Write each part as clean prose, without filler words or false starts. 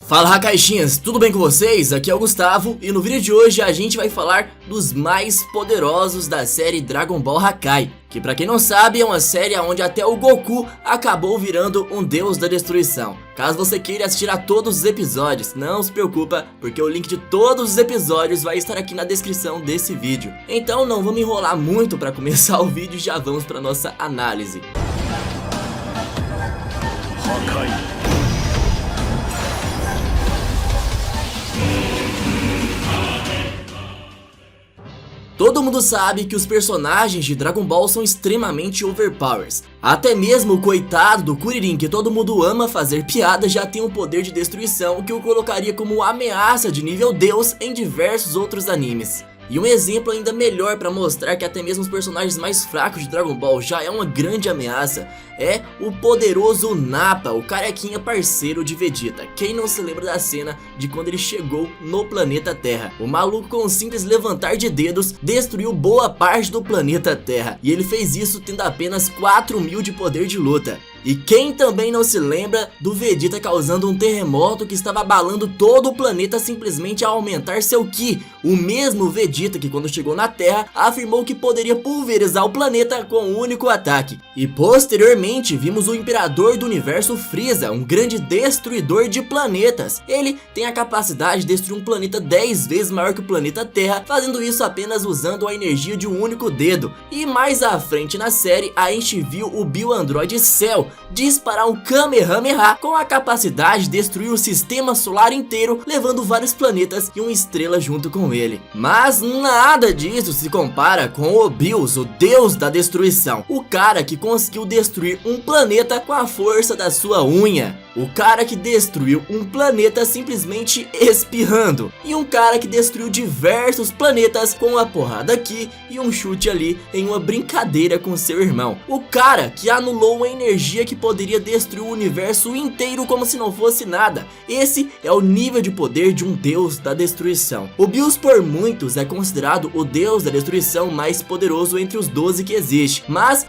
Fala Hakaishinhas, tudo bem com vocês? Aqui é o Gustavo e no vídeo de hoje a gente vai falar dos mais poderosos da série Dragon Ball Hakai, que pra quem não sabe é uma série onde até o Goku acabou virando um deus da destruição. Caso você queira assistir a todos os episódios, não se preocupa, porque o link de todos os episódios vai estar aqui na descrição desse vídeo. Então não vamos enrolar muito pra começar o vídeo e já vamos pra nossa análise. Hakai. Todo mundo sabe que os personagens de Dragon Ball são extremamente overpowers. Até mesmo o coitado do Kuririn, que todo mundo ama fazer piada, já tem um poder de destruição que o colocaria como ameaça de nível Deus em diversos outros animes. E um exemplo ainda melhor para mostrar que até mesmo os personagens mais fracos de Dragon Ball já é uma grande ameaça é o poderoso Nappa, o carequinha parceiro de Vegeta. Quem não se lembra da cena de quando ele chegou no planeta Terra? O maluco, com um simples levantar de dedos, destruiu boa parte do planeta Terra. E ele fez isso tendo apenas 4.000 de poder de luta. E quem também não se lembra do Vegeta causando um terremoto que estava abalando todo o planeta simplesmente ao aumentar seu Ki? O mesmo Vegeta que, quando chegou na Terra, afirmou que poderia pulverizar o planeta com um único ataque. E posteriormente vimos o Imperador do Universo Frieza, um grande destruidor de planetas. Ele tem a capacidade de destruir um planeta 10 vezes maior que o planeta Terra, fazendo isso apenas usando a energia de um único dedo. E mais à frente na série a gente viu o Bio-Android Cell disparar um Kamehameha com a capacidade de destruir o sistema solar inteiro, levando vários planetas e uma estrela junto com ele. Mas nada disso se compara com o Bills, o deus da destruição, o cara que conseguiu destruir um planeta com a força da sua unha. O cara que destruiu um planeta simplesmente espirrando. E um cara que destruiu diversos planetas com uma porrada aqui e um chute ali em uma brincadeira com seu irmão. O cara que anulou uma energia que poderia destruir o universo inteiro como se não fosse nada. Esse é o nível de poder de um deus da destruição. O Bills por muitos é considerado o deus da destruição mais poderoso entre os 12 que existe. Mas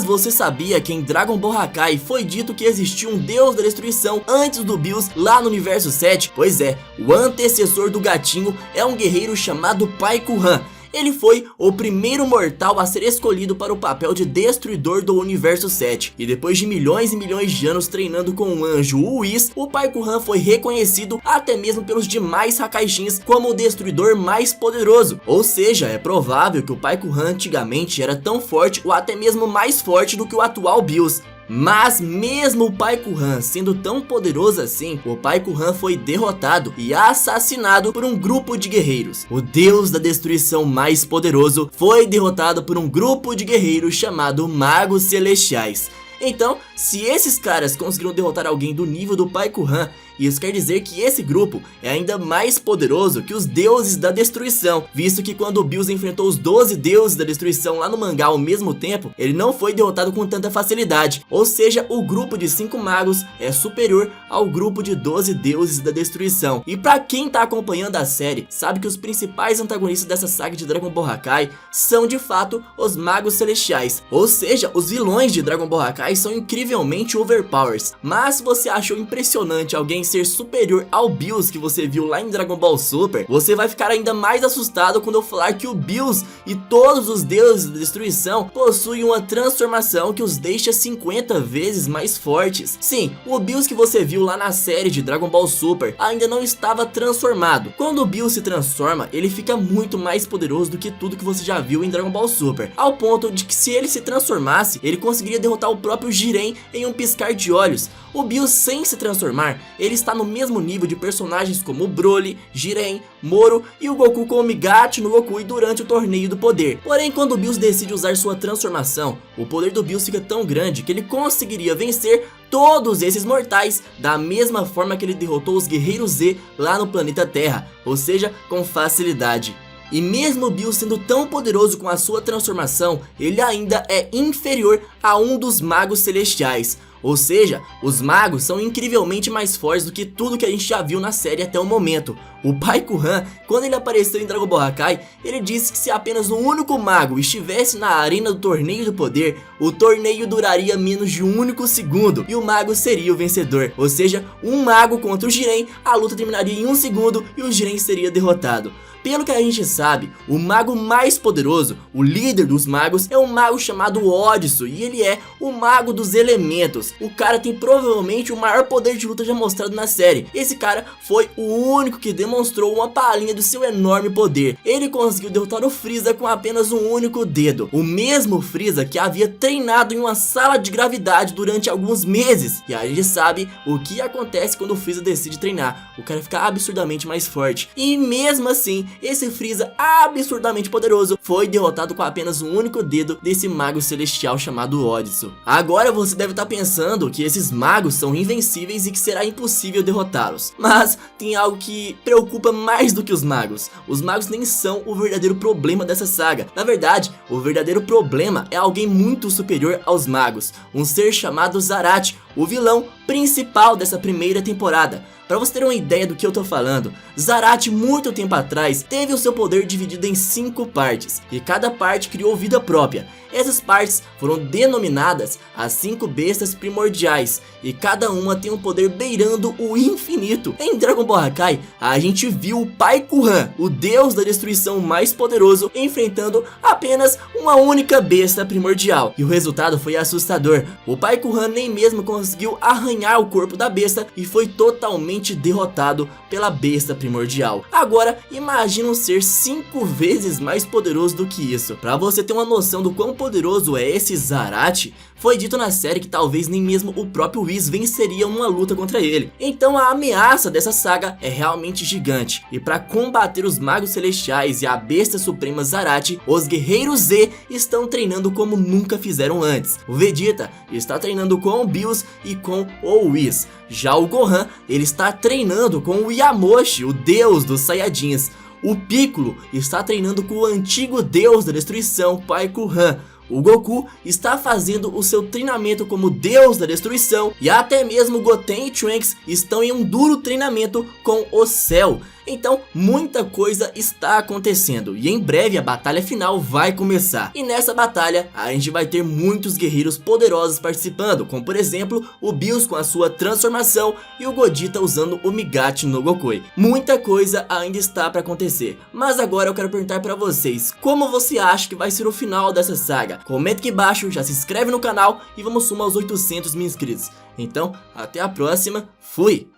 você sabia que em Dragon Ball Hakai foi dito que existia um deus da destruição antes do Bills lá no universo 7? Pois é, o antecessor do gatinho é um guerreiro chamado Paikuhan. Ele foi o primeiro mortal a ser escolhido para o papel de destruidor do universo 7. E depois de milhões e milhões de anos treinando com o anjo Whis, o Paikuhan foi reconhecido até mesmo pelos demais Hakaishins como o destruidor mais poderoso. Ou seja, é provável que o Paikuhan antigamente era tão forte ou até mesmo mais forte do que o atual Bills. Mas mesmo o Paikuhan sendo tão poderoso assim, o Paikuhan foi derrotado e assassinado por um grupo de guerreiros. O deus da destruição mais poderoso foi derrotado por um grupo de guerreiros chamado Magos Celestiais. Então, se esses caras conseguiram derrotar alguém do nível do Paikuhan, isso quer dizer que esse grupo é ainda mais poderoso que os deuses da destruição, visto que quando o Bills enfrentou os 12 deuses da destruição lá no mangá ao mesmo tempo, ele não foi derrotado com tanta facilidade. Ou seja, o grupo de 5 magos é superior ao grupo de 12 deuses da destruição. E pra quem tá acompanhando a série, sabe que os principais antagonistas dessa saga de Dragon Ball Hakai são de fato os Magos Celestiais. Ou seja, os vilões de Dragon Ball Hakai são incrivelmente overpowers. Mas se você achou impressionante alguém ser superior ao Bills que você viu lá em Dragon Ball Super, você vai ficar ainda mais assustado quando eu falar que o Bills e todos os deuses da destruição possuem uma transformação que os deixa 50 vezes mais fortes. Sim, o Bills que você viu lá na série de Dragon Ball Super ainda não estava transformado. Quando o Bills se transforma, ele fica muito mais poderoso do que tudo que você já viu em Dragon Ball Super, ao ponto de que se ele se transformasse, ele conseguiria derrotar o próprio Jiren em um piscar de olhos. O Bills sem se transformar, ele está no mesmo nível de personagens como Broly, Jiren, Moro e o Goku com o Migachi no Goku e durante o torneio do poder. Porém, quando o Bills decide usar sua transformação, o poder do Bills fica tão grande que ele conseguiria vencer todos esses mortais da mesma forma que ele derrotou os Guerreiros Z lá no planeta Terra, ou seja, com facilidade. E mesmo o Bills sendo tão poderoso com a sua transformação, ele ainda é inferior a um dos Magos Celestiais. Ou seja, os magos são incrivelmente mais fortes do que tudo que a gente já viu na série até o momento. O Pai Kuhan, quando ele apareceu em Dragon Ball Hakai, ele disse que se apenas um único mago estivesse na arena do Torneio do Poder, o torneio duraria menos de um único segundo e o mago seria o vencedor. Ou seja, um mago contra o Jiren, a luta terminaria em um segundo e o Jiren seria derrotado. Pelo que a gente sabe, o mago mais poderoso, o líder dos magos, é um mago chamado Odissu, e ele é o mago dos elementos. O cara tem provavelmente o maior poder de luta já mostrado na série. Esse cara foi o único que demonstrou uma palhinha do seu enorme poder. Ele conseguiu derrotar o Frieza com apenas um único dedo. O mesmo Frieza que havia treinado em uma sala de gravidade durante alguns meses. E a gente sabe o que acontece quando o Frieza decide treinar. O cara fica absurdamente mais forte. E mesmo assim, esse Frieza absurdamente poderoso foi derrotado com apenas um único dedo desse mago celestial chamado Odissu. Agora você deve estar pensando que esses magos são invencíveis e que será impossível derrotá-los. Mas tem algo que preocupa mais do que os magos. Os magos nem são o verdadeiro problema dessa saga. Na verdade, o verdadeiro problema é alguém muito superior aos magos. Um ser chamado Zarate, o vilão principal dessa primeira temporada. Pra você ter uma ideia do que eu tô falando, Zarate muito tempo atrás teve o seu poder dividido em 5 partes, e cada parte criou vida própria. Essas partes foram denominadas as 5 bestas primordiais, e cada uma tem um poder beirando o infinito. Em Dragon Ball Hakai, a gente viu o Pai Kuhan, o deus da destruição mais poderoso, enfrentando apenas uma única besta primordial, e o resultado foi assustador. O Pai Kuhan nem mesmo conseguiu arranhar o corpo da besta e foi totalmente derrotado pela besta primordial. Agora imagina um ser 5 vezes mais poderoso do que isso. Pra você ter uma noção do quão poderoso é esse Zarate, foi dito na série que talvez nem mesmo o próprio Whis venceria uma luta contra ele. Então a ameaça dessa saga é realmente gigante, e para combater os magos celestiais e a besta suprema Zarate, os guerreiros Z estão treinando como nunca fizeram antes. O Vegeta está treinando com o Bills e com o Whis. Já o Gohan, ele está treinando com o Yamoshi, o deus dos Saiyajins. O Piccolo está treinando com o antigo deus da destruição, Pai Kuhan. O Goku está fazendo o seu treinamento como deus da destruição, e até mesmo Goten e Trunks estão em um duro treinamento com o Cell. Então muita coisa está acontecendo, e em breve a batalha final vai começar. E nessa batalha a gente vai ter muitos guerreiros poderosos participando, como por exemplo o Bills com a sua transformação e o Gogeta usando o Migachi no Gokoi. Muita coisa ainda está para acontecer, mas agora eu quero perguntar para vocês, como você acha que vai ser o final dessa saga? Comenta aqui embaixo, já se inscreve no canal e vamos rumo aos 800 mil inscritos. Então até a próxima, fui!